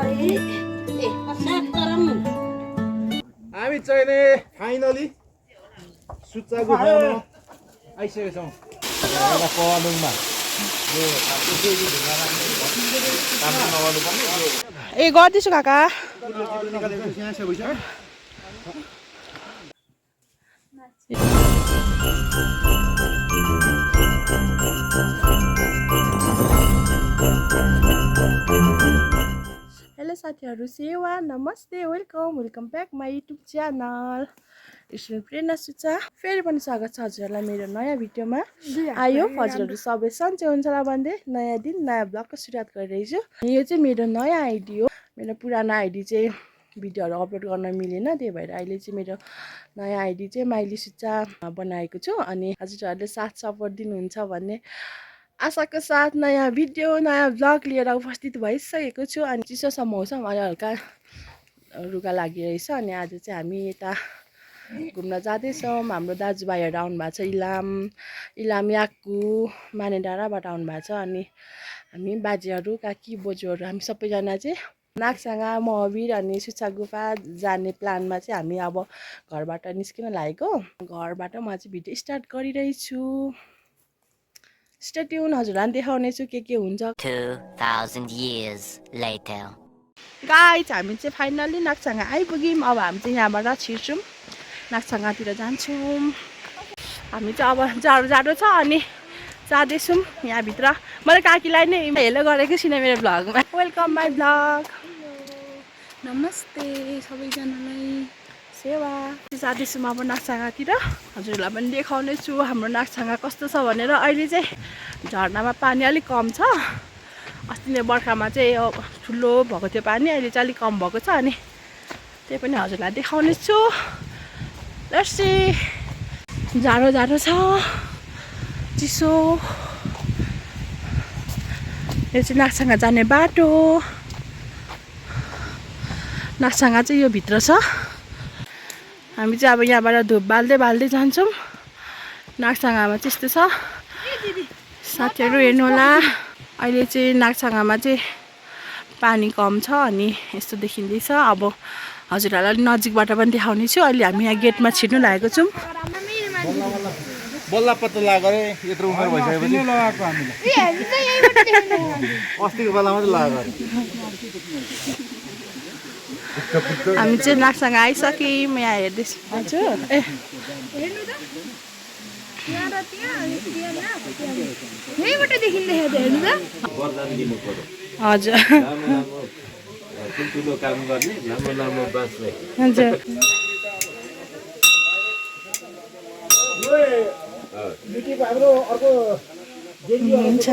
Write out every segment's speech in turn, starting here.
हामी चाहिँ नि फाइनली सुच्चा गुफामा आइसकेका छौँ एउटा पलङमा ए गर्दैछु काका हेलो साथीहरू सेवा नमस्ते welcome back my YouTube channel यसमा प्रेरणा सुचा फेरि पनि स्वागत छ हजुरहरूलाई मेरो नयाँ भिडियोमा आयो हजुरहरू सबै सन्चै हुन्छ होला भन्दै नयाँ दिन नयाँ ब्लगको सुरुवात गरिरहेछु यो चाहिँ मेरो नयाँ आइडी हो मेरो पुरानो आइडी चाहिँ भिडियोहरू अपलोड गर्न मिलेन त्यही भएर अहिले चाहिँ मेरो नयाँ आइडी चाहिँ माइली सुचा बनाएको छु अनि हजुरहरूले साथ सपोर्ट दिनुहुन्छ भन्ने आशाको साथ नयाँ भिडियो नयाँ ब्लग लिएर उपस्थित भइसकेको छु अनि चिसो छ मौसम अलि हल्का रुगा लागिरहेछ अनि आज चाहिँ हामी यता घुम्न जाँदैछौँ हाम्रो दाजुभाइहरू आउनु भएको छ इलाम याकु माने डाँडाबाट आउनु भएको छ अनि हामी बाजेहरू काकी बोजूहरू हामी सबैजना चाहिँ नाकसाङा महावीर अनि सुच्चा गुफा जाने प्लानमा चाहिँ हामी अब घरबाट निस्किन लागेको घरबाट म चाहिँ भिडियो स्टार्ट गरिरहेछु स्टे ट्युन हजुरलाई देखाउनेछु के हुन्छ 2000 years later गाइस हामी चाहिँ फाइनली नाकसाङा आइपुग्यौँ अब हामी चाहिँ यहाँबाट छिर्छौँ नाकसाङातिर जान्छौँ हामी चाहिँ अब जाडो छ अनि जाँदैछौँ यहाँभित्र मैले काकीलाई नै हेलो गरेको छुइनँ मेरो भ्लगमा वेलकम माई भ्लग नमस्ते सबैजनालाई सेवा जाँदैछौँ अब नाकसाङातिर हजुरहरूलाई पनि देखाउने छु हाम्रो नाकसाङा कस्तो छ भनेर अहिले चाहिँ झर्नामा पानी अलिक कम छ अस्ति नै बर्खामा चाहिँ ठुलो भएको थियो पानी अहिले चाहिँ अलिक कम भएको छ अनि त्यही पनि हजुरलाई देखाउने छु लस्सी जाडो छ चिसो यो चाहिँ नाकसाङा जाने बाटो नाकसाङा चाहिँ यो भित्र छ हामी चाहिँ अब यहाँबाट धुप बाल्दै जान्छौँ नाकसाङामा चाहिँ यस्तो छ साथीहरू हेर्नु होला अहिले चाहिँ नाकसाङामा चाहिँ पानी कम छ अनि यस्तो देखिँदैछ अब हजुरहरूलाई नजिकबाट पनि देखाउने छु अहिले हामी यहाँ गेटमा छिर्नु लागेको छौँ बल्ल पत्ता लागेर यत्रो उमेर भइसकेपछि लगाएको हामीले अस्तिको बेलामा चाहिँ लगाएको हामी चाहिँ नाकसाङा आइसक्यौँ यहाँ हेर्दैछु हजुर ए हजुर ठुलो काम गर्ने लामो बाँच्ने हजुर हुन्छ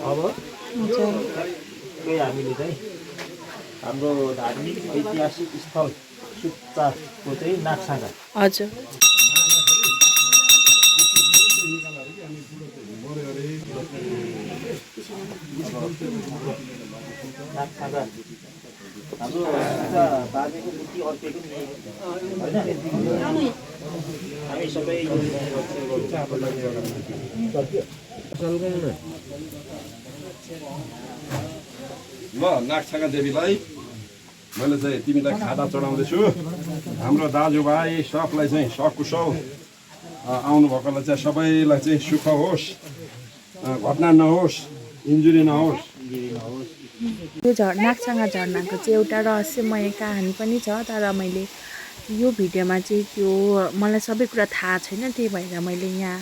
अब हामीले चाहिँ हाम्रो धार्मिक ऐतिहासिक स्थल सुच्चाको चाहिँ नाकसाङा हजुर नाकसाङा हाम्रो बाजेको बुद्धि अर्केको नि होइन हामी सबै ल नाकसाङा देवीलाई मैले चाहिँ तिमीलाई खादा चढाउँदैछु हाम्रो दाजुभाइ सबलाई चाहिँ सकुशल आउनुभएकोलाई चाहिँ सबैलाई चाहिँ सुख होस् घटना नहोस् इन्जुरी नहोस् यो नाकसाङा झर्नाको चाहिँ एउटा रहस्यमय कहानी पनि छ तर मैले यो भिडियोमा चाहिँ त्यो मलाई सबै कुरा थाहा छैन त्यही भएर मैले यहाँ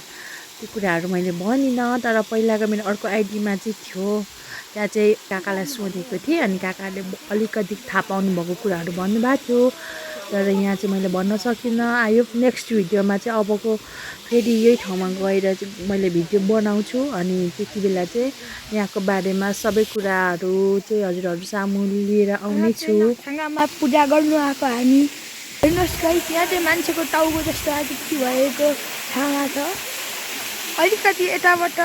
त्यो कुराहरू मैले भनिनँ तर पहिलाको मेरो अर्को आइडीमा चाहिँ थियो त्यहाँ चाहिँ काकालाई सोधेको थिएँ अनि काकाले अलिकति थाहा पाउनु भएको कुराहरू भन्नुभएको थियो तर यहाँ चाहिँ मैले भन्न सकिनँ आयो नेक्स्ट भिडियोमा चाहिँ अबको फेरि यही ठाउँमा गएर चाहिँ मैले भिडियो बनाउँछु अनि त्यति बेला चाहिँ यहाँको बारेमा सबै कुराहरू चाहिँ हजुरहरू सामु लिएर आउने छु पूजा गर्नु आएको हामी हेर्नुहोस् गाइस यहाँ चाहिँ मान्छेको टाउको जस्तो आकृति भएको छाना छ अलिकति यताबाट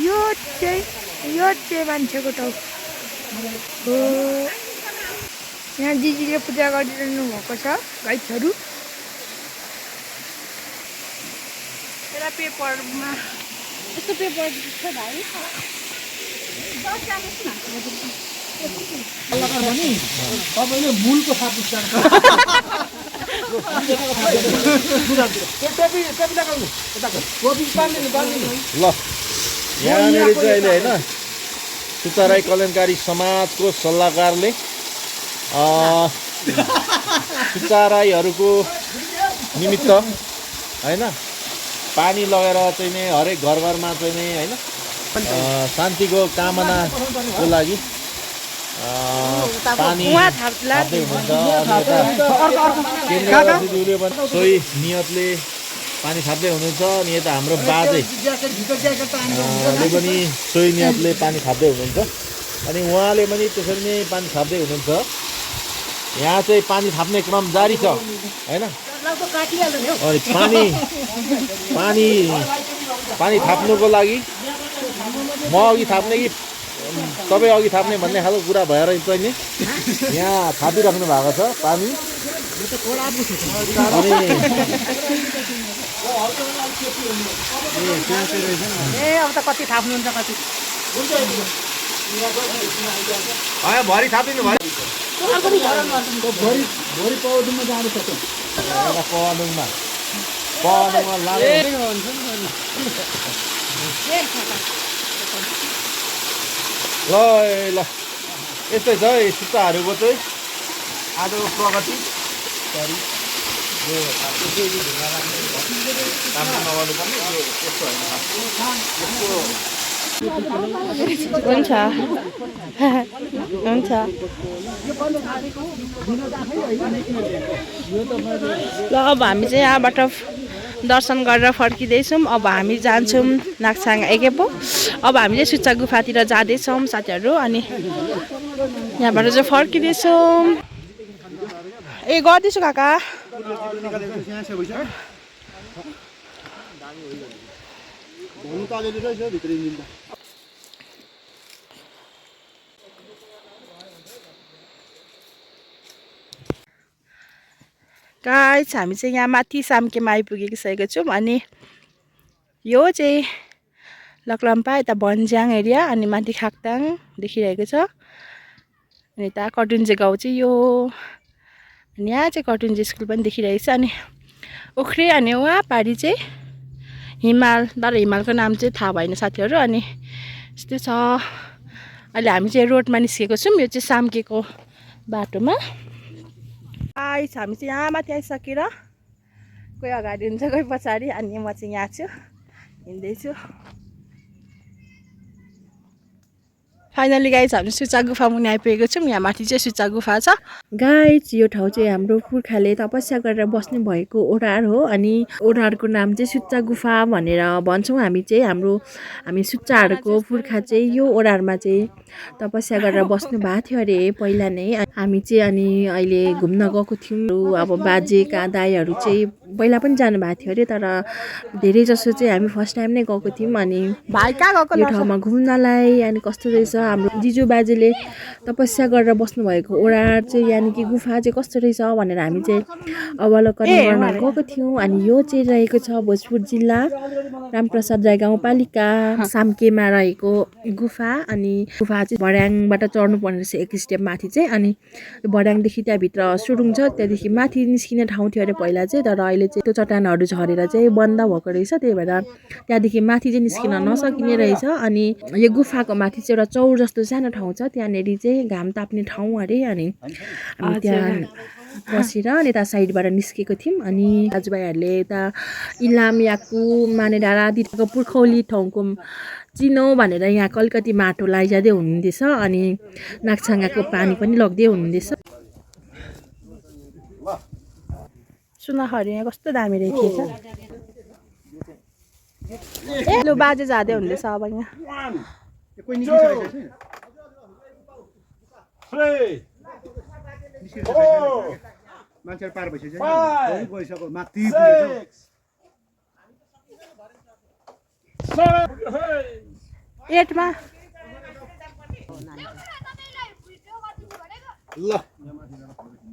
यो चाहिँ मान्छेको टाउको हो यहाँ दिदीले पूजा गरिरहनु भएको छ गाइसहरू एउटा पेपरमा यस्तो पेपर छ भाइ तपाईँले मूलको साथ ल यहाँनिर चाहिँ अहिले होइन सुच्चा राई कल्याणकारी समाजको सल्लाहकारले सुच्चा राईहरूको निमित्त होइन पानी लगेर चाहिँ नि हरेक घर घरमा चाहिँ नि होइन शान्तिको कामनाको लागि पानी थाप्दै हुनुहुन्छ केन्द्रले पनि सोही नियतले पानी थाप्दै हुनुहुन्छ अनि यता हाम्रो बाजे पनि सोही नियतले पानी थाप्दै हुनुहुन्छ अनि उहाँले पनि त्यसरी नै पानी थाप्दै हुनुहुन्छ यहाँ चाहिँ पानी थाप्ने क्रम जारी छ होइन अनि पानी थाप्नुको लागि म अघि थाप्ने कि तपाईँ अघि थाप्ने भन्ने खालको कुरा भएर चाहिँ यहाँ थापिराख्नु भएको छ पानी अब त कति थाप्नुहुन्छ कति भरि थापिदिनु भयो भोलि पौधमा जानु सक्छ पहलुङमा लाग्यो ल यस्तै छ है सुच्चाहरूको चाहिँ आजको प्रगति हुन्छ हुन्छ ल अब हामी चाहिँ यहाँबाट दर्शन गरेर फर्किँदैछौँ अब हामी जान्छौँ नाक्साङ एकेपो अब हामी चाहिँ सुच्चा गुफातिर जाँदैछौँ साथीहरू अनि यहाँबाट चाहिँ फर्किँदैछौँ ए गर्दैछु काका गाइस हामी चाहिँ यहाँ माथि साम्केमा आइपुगिसकेको छौँ अनि यो चाहिँ लक्लम्पा यता भन्ज्याङ एरिया अनि माथि खाक्ताङ देखिरहेको छ अनि यता कटुन्जे गाउँ चाहिँ यो अनि यहाँ चाहिँ कटुन्जे स्कुल पनि देखिरहेको छ अनि उख्रे अनि उहाँ पारि चाहिँ हिमाल तर हिमालको नाम चाहिँ थाहा भएन साथीहरू अनि यस्तो छ अहिले हामी चाहिँ रोडमा निस्केको छौँ यो चाहिँ साम्केको बाटोमा आइस हामी चाहिँ यहाँ माथि आइसकेर कोही अगाडि हुन्छ कोही पछाडि अनि म चाहिँ यहाँ छु हिँड्दैछु फाइनली गाइज हामी सुच्चा गुफा मुनि आइपुगेको छौँ यहाँ माथि चाहिँ सुच्चा गुफा छ गाइज यो ठाउँ चाहिँ हाम्रो पुर्खाले तपस्या गरेर बस्नु भएको ओडार हो अनि ओडारको नाम चाहिँ सुच्चा गुफा भनेर भन्छौँ हामी सुच्चाहरूको पुर्खा चाहिँ यो ओडारमा चाहिँ तपस्या गरेर बस्नु भएको थियो अरे पहिला नै हामी चाहिँ अनि अहिले घुम्न गएको थियौँ अब बाजेका दाईहरू चाहिँ पहिला पनि जानु भएको थियो अरे तर धेरै जसो चाहिँ हामी फर्स्ट टाइम नै गएको थियौँ अनि भाइ कहाँ गएको यो ठाउँमा घुम्नलाई अनि कस्तो रहेछ हाम्रो जिजु बाजेले तपस्या गरेर बस्नुभएको ओडार चाहिँ यानि कि गुफा चाहिँ कस्तो रहेछ भनेर हामी चाहिँ अवलोकन गर्न गएको थियौँ अनि यो चाहिँ रहेको छ भोजपुर जिल्ला रामप्रसाद राई गाउँपालिका साम्केमा रहेको गुफा अनि गुफा चाहिँ भड्याङबाट चढ्नु पर्ने रहेछ एक स्टेप माथि चाहिँ अनि भड्याङदेखि त्यहाँभित्र सुरुङ छ त्यहाँदेखि माथि निस्किने ठाउँ थियो अरे पहिला चाहिँ तर अहिले चाहिँ त्यो चट्टानहरू झरेर चाहिँ बन्द भएको रहेछ त्यही भएर त्यहाँदेखि माथि चाहिँ निस्किन नसकिने रहेछ अनि यो गुफाको माथि चाहिँ एउटा चौर जस्तो सानो ठाउँ छ त्यहाँनिर चाहिँ घाम ताप्ने ठाउँ अरे अनि हामी त्यहाँ बसेर अनि यता साइडबाट निस्केको थियौँ अनि दाजुभाइहरूले यता इलाम याकु मानेडाँडा दिदीको पुर्खौली ठाउँको चिनो भनेर यहाँ कलिकति माटो लैजाँदै हुनुहुँदैछ अनि नाक्साङको पानी पनि लग्दै हुनुहुँदैछ सुनाखरी यहाँ कस्तो दामी रहेछ ए लु बाजे जाँदै हुँदैछ अब यहाँ मान्छे पार भइसक्यो गइसक्यो माथि पुगेछ एटमा ल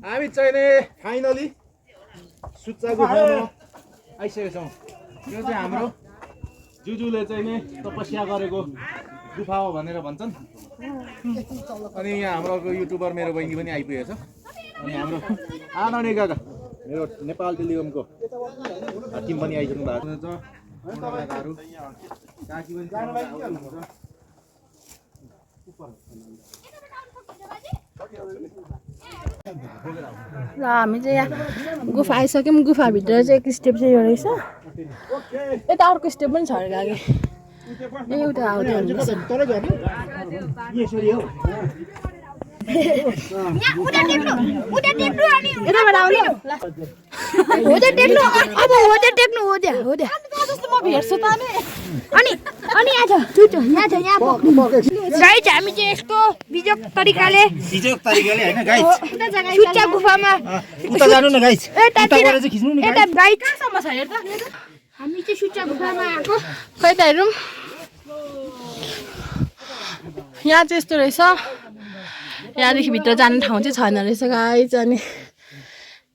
हामी चाहिँ नि फाइनली सुच्चा गुफामा आइसकेका छौँ यो चाहिँ हाम्रो जुजूले चाहिँ नि तपस्या गरेको गुफा हो भनेर भन्छन्। अनि यहाँ हाम्रो अर्को युट्युबर मेरो बहिनी पनि आइपुगेको छ। अनि हाम्रो आदरणीय काका मेरो नेपाल टेलिकमको टिम पनि आइसक्नु भएको छ। काकाहरू काकी पनि आउनुहुन्छ। ल हामी चाहिँ यहाँ गुफा आइसक्यौँ। गुफाभित्र चाहिँ एक स्टेप चाहिँ यो रहेछ। यता अर्को स्टेप पनि छ अरे अघि एउटा आउँदै हुँदैछ। यताबाट आउनु म भेट्छु त अनि यहाँ छ चुचो यहाँ छ यहाँ गाइज हामी चाहिँ यस्तो बिजोक तरिकाले हैन गाइस सुच्चा गुफामा उता जानु न गाइस उता गएर चाहिँ खिच्नु नि यता गाइज कहाँसम्म छ हेर त हामी चाहिँ सुच्चा गुफामा आएको। खै त हेरौँ। यहाँ चाहिँ यस्तो रहेछ। यहाँदेखि भित्र जाने ठाउँ चाहिँ छैन रहेछ गाइज। अनि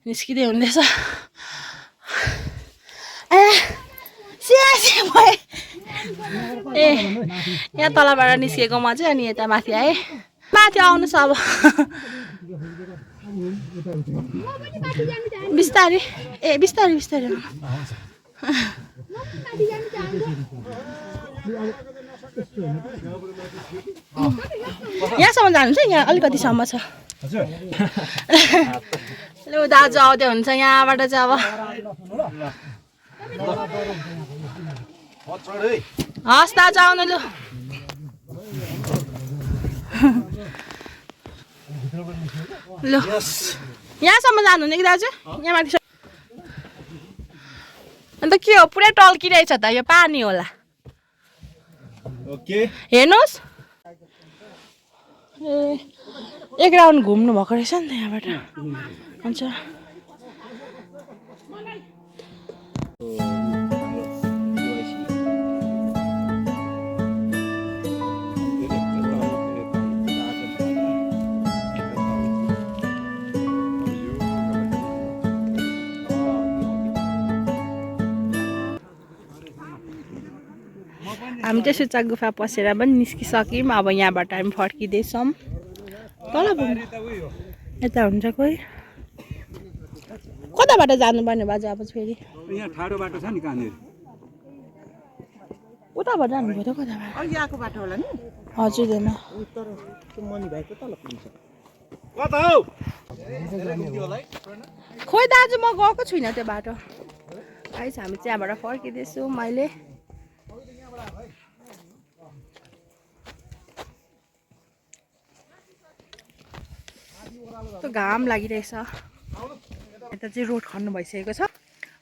निस्किँदै हुँदैछ। ए यहाँ तलबाट निस्केको म चाहिँ अनि यता माथि आएँ। माथि आउनुहोस् अब बिस्तारै। ए बिस्तारै बिस्तारै यहाँसम्म जानुहुन्छ? यहाँ अलिकतिसम्म छ। लु दाजु आउँदै हुन्छ यहाँबाट चाहिँ अब। हस् दाजु आउनु लु। लु यहाँसम्म जानुहुने कि दाजु? यहाँ माथि अन्त के हो पुरै टल्किरहेछ त यो पानी होला। ओके हेर्नुहोस् ए एक राउन्ड घुम्नु भएको रहेछ नि त यहाँबाट। हुन्छ हामी चाहिँ सुच्चा गुफा पसेर पनि निस्किसक्यौँ। अब यहाँबाट हामी फर्किँदैछौँ। तल यता हुन्छ कोही कताबाट जानुपर्ने बाजे अब फेरि? यहाँ ठाडो बाटो छ नि कहाँनिर? उताबाट जानुभयो त कताबाट? अघि आएको बाटो होला नि। हजुर देमा कता हौ? खोइ दाजु म गएको छुइनँ त्यो बाटो। गाइस हामी चाहिँ यहाँबाट फर्किँदैछु। मैले त घाम लागिरहेछ। यता चाहिँ रोड खन्नु भइसकेको छ।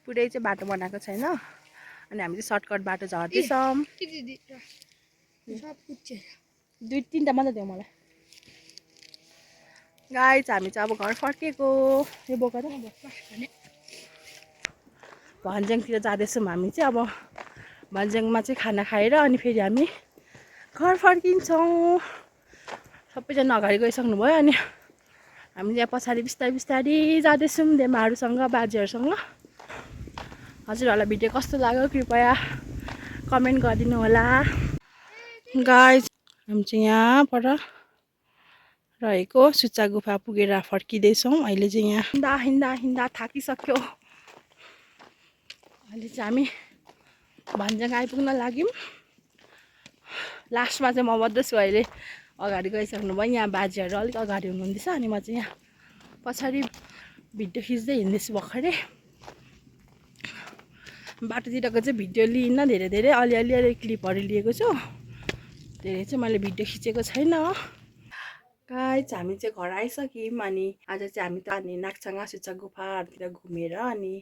पुरै चाहिँ बाटो बनाएको छैन। अनि हामी चाहिँ सर्टकट बाटो झर्दैछौँ। दुई तिनवटा मात्रै दियो मलाई। गाइस हामी चाहिँ अब घर फर्केको। यो बोका त भन्ज्याङतिर जाँदैछौँ हामी चाहिँ। अब भन्ज्याङमा चाहिँ खाना खाएर अनि फेरि हामी घर फर्किन्छौँ। सबैजना अगाडि गइसक्नु भयो। अनि हामी यहाँ पछाडि बिस्तारै बिस्तारै जाँदैछौँ देमाहरूसँग बाजेहरूसँग। हजुरहरूलाई भिडियो कस्तो लाग्यो कृपया कमेन्ट गरिदिनु होला। गाइस हामी चाहिँ यहाँबाट रहेको सुच्चा गुफा पुगेर फर्किँदैछौँ। अहिले चाहिँ यहाँ हिँड्दा हिँड्दा हिँड्दा थाकिसक्यो। अहिले चाहिँ हामी भन्ज्याङ आइपुग्न लाग्यौँ। लास्टमा चाहिँ म मात्रै छु अहिले। अगाडि गइसक्नु भयो। यहाँ बाजेहरू अलिक अगाडि हुनुहुँदैछ। अनि म चाहिँ यहाँ पछाडि भिडियो खिच्दै हिँड्दैछु भर्खरै। बाटोतिरको चाहिँ भिडियो लिइनँ। धेरै अलि क्लिपहरू लिएको छु। धेरै चाहिँ मैले भिडियो खिचेको छैन। गाइस हामी चाहिँ घर आइसक्यौँ। अनि आज चाहिँ हामी त अनि नाक्साङा सुच्चा गुफाहरूतिर घुमेर अनि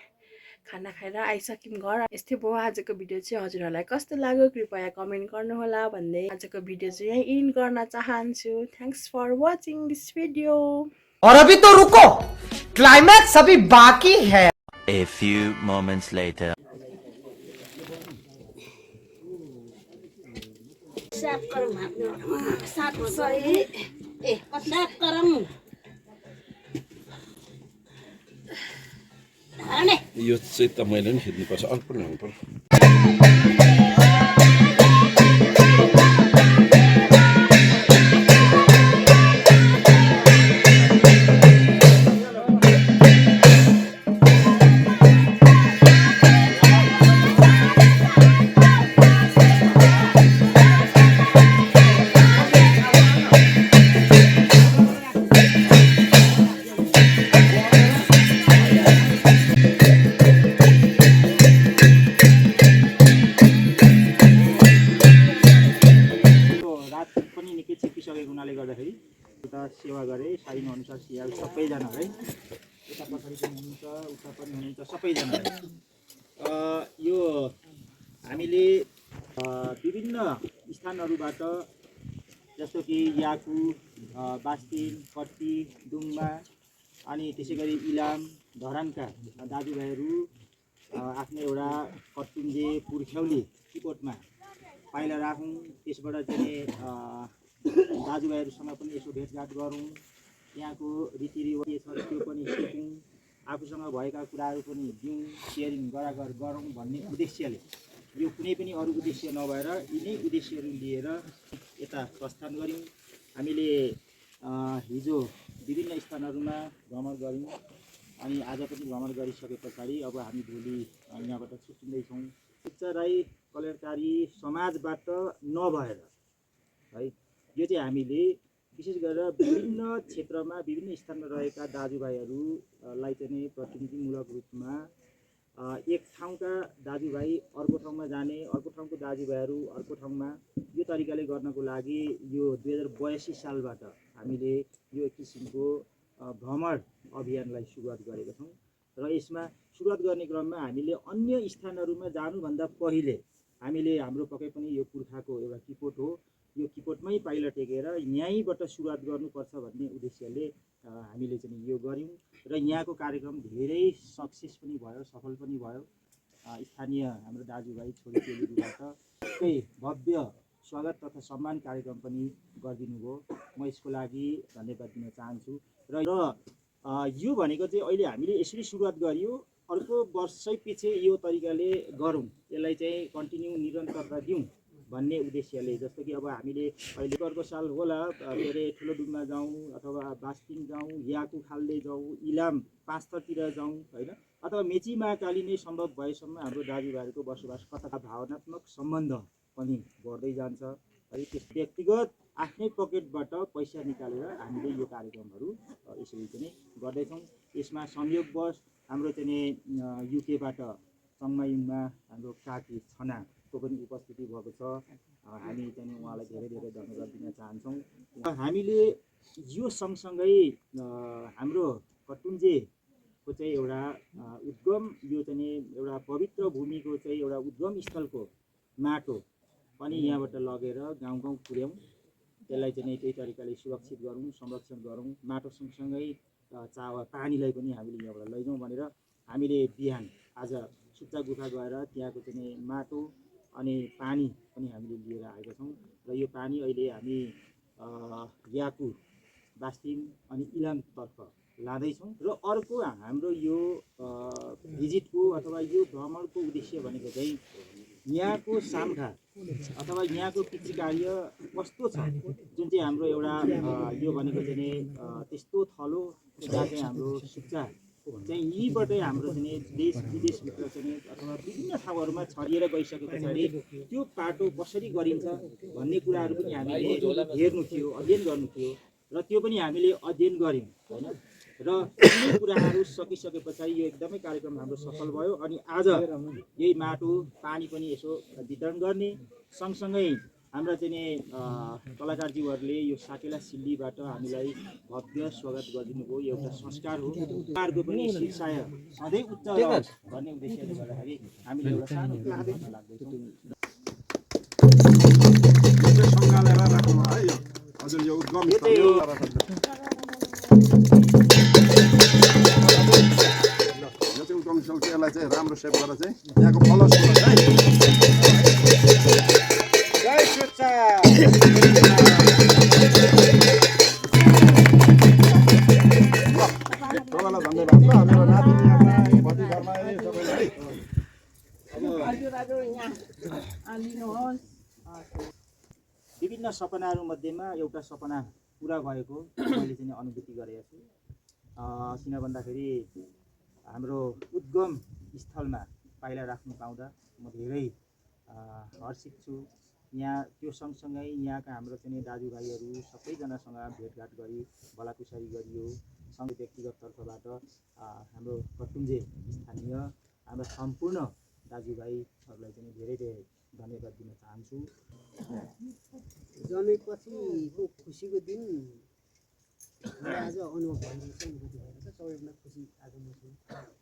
खाना खाएर आइसक्यौँ घर। यस्तै भयो आजको भिडियो चाहिँ। हजुरहरूलाई कस्तो लाग्यो कृपया कमेन्ट गर्नुहोला भन्दै आजको भिडियो चाहिँ यहीँ इन्ड गर्न चाहन्छु। Thanks for watching this video. और अभी तो रुको, क्लाइमैक्स अभी बाकी है। A few moments later. यो चाहिँ त मैले नि खिच्नुपर्छ। अर्को ल्याउनु पर्छ। सेवा गरे साइनो अनुसार सिया सबैजना है यता पछाडि पनि हुनुहुन्छ उता पनि हुनुहुन्छ सबैजना यो हामीले विभिन्न स्थानहरूबाट जस्तो कि याकु बास्तिन कट्टी डुम्बा अनि त्यसै गरी इलाम धरानका दाजुभाइहरू आफ्नो एउटा कट्टुङ्गे पुर्ख्यौली किपोटमा पाइला राखौँ त्यसबाट चाहिँ दाजुभाइहरूसँग पनि यसो भेटघाट गरौँ यहाँको रीतिरिवाज के छ त्यो पनि सिकौँ आफूसँग भएका कुराहरू पनि दिउँ सेयरिङ गरागर गरौँ भन्ने उद्देश्यले यो कुनै पनि अरू उद्देश्य नभएर यिनै उद्देश्यहरू लिएर यता प्रस्थान गऱ्यौँ हामीले हिजो विभिन्न स्थानहरूमा भ्रमण गऱ्यौँ अनि आज पनि भ्रमण गरिसके पछाडि अब हामी भोलि यहाँबाट छुट्टिँदैछौँ उच्च राई कल्याणकारी समाजबाट नभएर है यो चाहिँ हामीले विशेष गरेर विभिन्न क्षेत्रमा विभिन्न स्थानमा रहेका दाजुभाइहरूलाई चाहिँ प्रतिनिधिमूलक रूपमा एक ठाउँका दाजुभाइ अर्को ठाउँमा जाने अर्को ठाउँको दाजुभाइहरू अर्को ठाउँमा यो तरिकाले गर्नको लागि यो 2082 सालबाट हामीले यो किसिमको भ्रमण अभियानलाई सुरुवात गरेका छौँ र यसमा सुरुवात गर्ने क्रममा हामीले अन्य स्थानहरूमा जानुभन्दा पहिले हामीले हाम्रो पक्कै पनि यो पुर्खाको एउटा किपोट हो यो किपोटमै पाइला टेकेर यहीँबाट सुरुवात गर्नुपर्छ भन्ने उद्देश्यले हामीले चाहिँ यो गऱ्यौँ र यहाँको कार्यक्रम धेरै सक्सेस पनि भयो सफल पनि भयो स्थानीय हाम्रो दाजुभाइ छोरीचेलीबाट निकै भव्य स्वागत तथा सम्मान कार्यक्रम पनि गरिदिनु भयो म यसको लागि धन्यवाद दिन चाहन्छु र यो भनेको चाहिँ अहिले हामीले यसरी सुरुवात गरियो अर्को वर्षै पछि यो तरिकाले गरौँ यसलाई चाहिँ कन्टिन्यू निरन्तरता दिउँ भन्ने उद्देश्यले जस्तो कि अब हामीले अहिले अर्को साल होला के अरे ठुलो डुममा जाउँ अथवा बास्तिङ जाउँ याकु खाल्डे जाउँ इलाम पाँचथरतिर जाउँ होइन अथवा मेची महाकाली नै सम्भव भएसम्म हाम्रो दाजुभाइहरूको बसोबास कता भावनात्मक सम्बन्ध पनि बढ्दै जान्छ है त्यस व्यक्तिगत आफ्नै पकेटबाट पैसा निकालेर हामीले यो कार्यक्रमहरू यसरी चाहिँ गर्दैछौँ यसमा संयोगवश हाम्रो चाहिँ युकेबाट चङमायुङमा हाम्रो काकी छनाको पनि उपस्थिति भएको छ हामी चाहिँ उहाँलाई धेरै धेरै धन्यवाद दिन चाहन्छौँ हामीले यो सँगसँगै हाम्रो कटुन्जेको चाहिँ एउटा उद्गम यो चाहिँ एउटा पवित्र भूमिको चाहिँ एउटा उद्गम स्थलको माटो पनि यहाँबाट लगेर गाउँ गाउँ पुर्याउँ त्यसलाई चाहिँ त्यही तरिकाले सुरक्षित गरौँ संरक्षण गरौँ माटो सँगसँगै पानीलाई पनि हामीले यहाँबाट लैजाउँ भनेर हामीले बिहान आज सुच्चा गुफा गएर त्यहाँको चाहिँ माटो अनि पानी पनि हामीले लिएर आएका छौँ र यो पानी अहिले हामी याकु बास्तिङ अनि इलामतर्फ लाँदैछौँ र अर्को हाम्रो यो भिजिटको अथवा यो भ्रमणको उद्देश्य भनेको चाहिँ यहाँको सामखा अथवा यहाँको कृषि कार्य कस्तो छ जुन चाहिँ हाम्रो एउटा यो भनेको चाहिँ त्यस्तो थलो जहाँ चाहिँ हाम्रो शिक्षा चाहिँ यहीँबाटै हाम्रो चाहिँ देश विदेशभित्र चाहिँ अथवा विभिन्न ठाउँहरूमा छरिएर गइसके पछाडि त्यो पाटो कसरी गरिन्छ भन्ने कुराहरू पनि हामीले हेर्नु थियो अध्ययन गर्नु थियो र त्यो पनि हामीले अध्ययन गऱ्यौँ होइन र यी कुराहरू सकिसके पछाडि यो एकदमै कार्यक्रम हाम्रो सफल भयो अनि आज यही माटो पानी पनि यसो वितरण गर्ने सँगसँगै हाम्रा चाहिँ कलाकारज्यूहरूले यो साकेला सिल्लीबाट हामीलाई भव्य स्वागत गरिदिनु भयो एउटा संस्कार हो उहाँहरूको पनि शिक्षाय सधैँ उच्च भन्ने उद्देश्यले गर्दाखेरि हामीले एउटा सानो लाग्दैछ हजुर यो उद्गम यसलाई चाहिँ राम्रो सेप गरेर चाहिँ यहाँको फलोस जय सुच्चा तपाईँलाई धन्यवाद ल मेरो नातिनी आमा भतिजामा सबैलाई विभिन्न सपनाहरू मध्येमा एउटा सपना पुरा भएको मैले चाहिँ अनुभूति गरेको छु किन भन्दाखेरि हाम्रो उद्गम स्थलमा पाइला राख्नु पाउँदा म धेरै हर्षित छु यहाँ त्यो सँगसँगै यहाँका हाम्रो चाहिँ दाजुभाइहरू सबैजनासँग भेटघाट गरी भलाकुसारी गरियो सँगै व्यक्तिगत तर्फबाट हाम्रो कटुन्जे स्थानीय हाम्रो सम्पूर्ण दाजुभाइहरूलाई चाहिँ धेरै धेरै धन्यवाद दिन चाहन्छु जनेपछिको खुसीको दिन आज अनुभव भइरहेको छ अनुभूति भइरहेको छ सबैभन्दा खुसी आज म छु